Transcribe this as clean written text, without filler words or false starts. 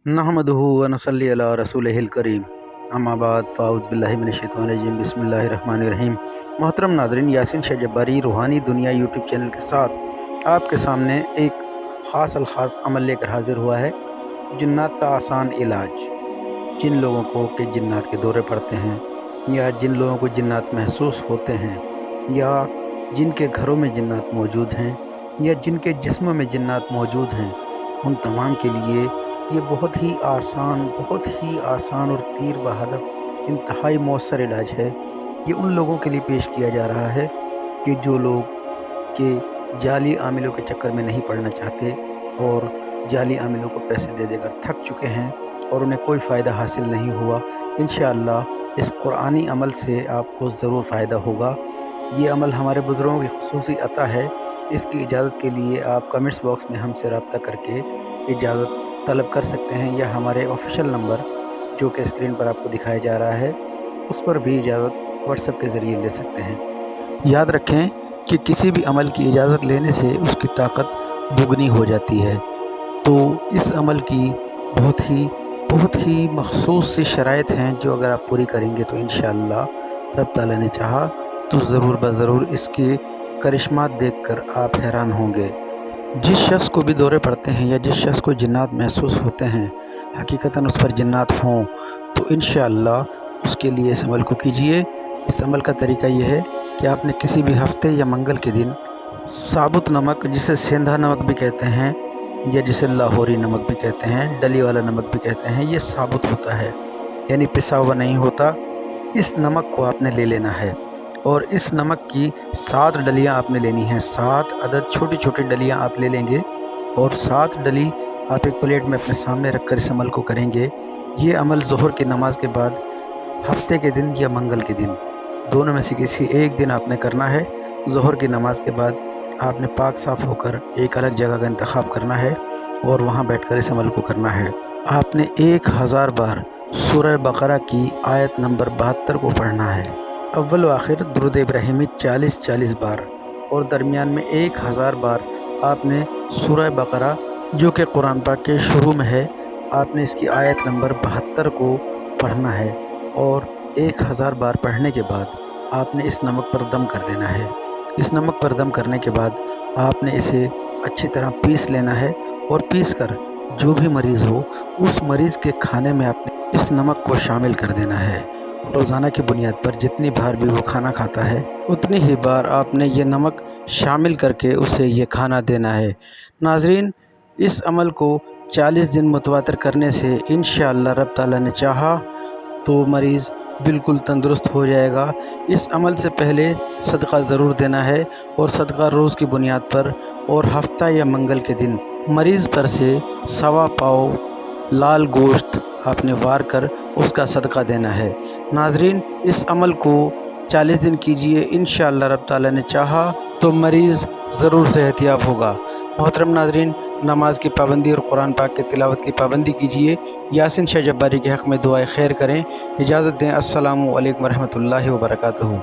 नहमदुहु व नसल्ली अला रसूलिहिल करीम। अम्मा बाद फ़ाउज़ बिल्लाहि मिनश्शैतानिर्रजीम बिस्मिल्लाहिर्रहमानिर्रहीम। मोहतरम नाज़रीन, यासीन शाह जब्बारी रूहानी दुनिया यूट्यूब चैनल के साथ आपके सामने एक ख़ास अमल लेकर हाज़िर हुआ है। जिन्नात का आसान इलाज। जिन लोगों को कि जिन्नात के दौरे पड़ते हैं, या जिन लोगों को जिन्नात महसूस होते हैं, या जिनके घरों में जिन्नात मौजूद हैं, या जिनके जिस्म में जिन्नात मौजूद हैं, उन तमाम के लिए ये बहुत ही आसान और तीर बहदफ इंतहाई मौसर इलाज है। ये उन लोगों के लिए पेश किया जा रहा है कि जो लोग के जाली आमिलों के चक्कर में नहीं पड़ना चाहते और जाली आमिलों को पैसे दे देकर थक चुके हैं और उन्हें कोई फ़ायदा हासिल नहीं हुआ। इंशाअल्लाह इस कुरानी अमल से आपको ज़रूर फ़ायदा होगा। ये अमल हमारे बुज़ुर्गों की ख़ुसूसी अता है। इसकी इजाज़त के लिए आप कमेंट्स बॉक्स में हमसे रब्ता करके इजाज़त तलब कर सकते हैं, या हमारे ऑफिशियल नंबर जो कि स्क्रीन पर आपको दिखाया जा रहा है उस पर भी इजाज़त व्हाट्सएप के ज़रिए ले सकते हैं। याद रखें कि किसी भी अमल की इजाज़त लेने से उसकी ताकत दुगनी हो जाती है। तो इस अमल की बहुत ही मखसूस सी शराइत हैं जो अगर आप पूरी करेंगे तो इंशाअल्लाह रब ताला ने चाहा तो ज़रूर ज़रूर इसके करिश्मात देखकर आप हैरान होंगे। जिस शख्स को भी दौरे पड़ते हैं या जिस शख्स को जिन्नात महसूस होते हैं, हकीकतन उस पर जिन्नात हों, तो इंशाअल्लाह उसके लिए इस अमल को कीजिए। इस अमल का तरीका यह है कि आपने किसी भी हफ्ते या मंगल के दिन साबुत नमक, जिसे सेंधा नमक भी कहते हैं या जिसे लाहौरी नमक भी कहते हैं, डली वाला नमक भी कहते हैं, ये साबुत होता है यानी पिसा हुआ नहीं होता। इस नमक को आपने ले लेना है और इस नमक की 7 डलियाँ आपने लेनी हैं। 7 अदद छोटी छोटी डलियाँ आप ले लेंगे और 7 डली आप एक प्लेट में अपने सामने रखकर इस अमल को करेंगे। ये अमल ज़ोहर की नमाज के बाद हफ्ते के दिन या मंगल के दिन, दोनों में से किसी एक दिन आपने करना है। ज़ोहर की नमाज के बाद आपने पाक साफ़ होकर एक अलग जगह का इंतखाब करना है और वहाँ बैठकर इस अमल को करना है। आपने 1000 बार सूरह बकरा की आयत नंबर 72 को पढ़ना है। अव्वल व आखिर दुरूद इब्राहिमी 40 बार, और दरमियान में 1000 बार आपने सूरह बकरा जो कि कुरान पाक के शुरू में है, आपने इसकी आयत नंबर 72 को पढ़ना है। और 1000 बार पढ़ने के बाद आपने इस नमक पर दम कर देना है। इस नमक पर दम करने के बाद आपने इसे अच्छी तरह पीस लेना है और पीस कर जो भी मरीज़ हो उस मरीज़ के खाने में आपने इस नमक को शामिल कर देना है। रोज़ाना की बुनियाद पर जितनी बार भी वो खाना खाता है उतनी ही बार आपने ये नमक शामिल करके उसे ये खाना देना है। नाज़रीन, इस अमल को 40 दिन मुतवातर करने से इंशाअल्लाह रब ताला ने चाहा तो मरीज़ बिल्कुल तंदुरुस्त हो जाएगा। इस अमल से पहले सदका ज़रूर देना है और सदका रोज़ की बुनियाद पर और हफ्ता या मंगल के दिन मरीज़ पर से 1.25 पाव लाल गोश्त आपने वार कर उसका सदका देना है। नाज़रीन, इस अमल को 40 दिन कीजिए, इंशाअल्लाह रब ताला ने चाहा तो मरीज़ ज़रूर सेहतियाब होगा। मोहतरम नाज़रीन, नमाज की पाबंदी और कुरान पाक की तिलावत की पाबंदी कीजिए। यासीन शाह जब्बारी के हक़ में दुआए खैर करें। इजाज़त दें। अस्सलामु अलैकुम व रहमतुल्लाहि व बरकातुहू।